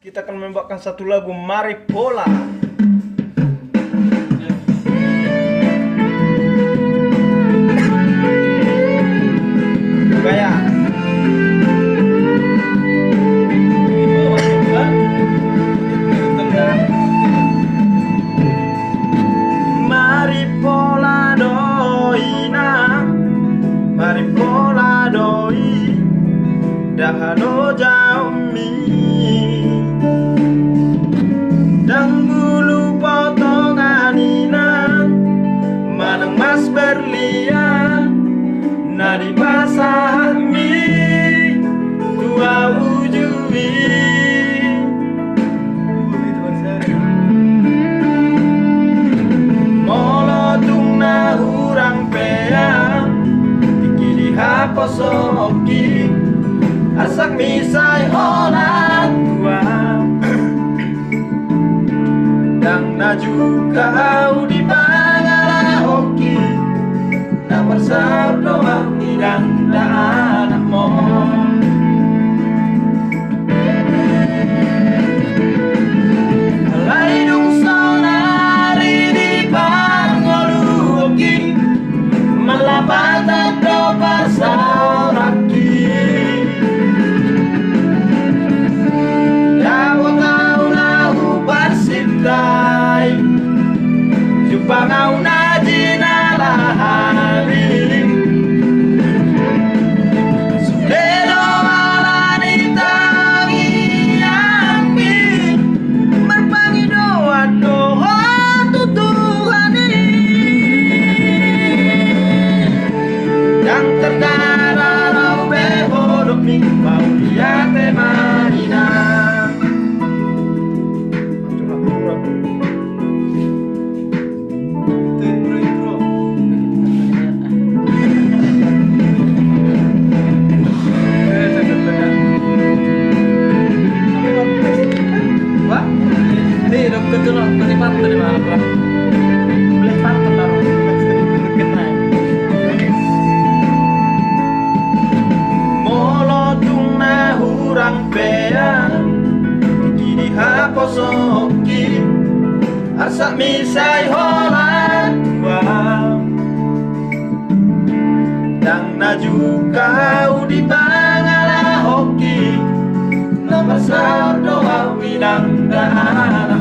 Kita akan membawakan satu lagu Maripola. Gaya. Maripola doina, Maripola doi, dahano jaumi. Dan bulu potonganina manang mas berlian nadi pasami tua ujui molotung na hurang pea tikidi haposoki asak misai holat tua dan naju kau di bangala hoki na bersar doa dan anak mo laidung sonari di pangolu hoki malapata do pasauraki Jupangau na jinalahari Sudelo alani tangi ambi Merpangi doa doa tutuhani Yang terkara rau behodok mi Mau dia temanina Molotung na hurang pea Kini haposoki Asak misai holat tua Dan naju kau di bangala hoki Nama sardoa widang dana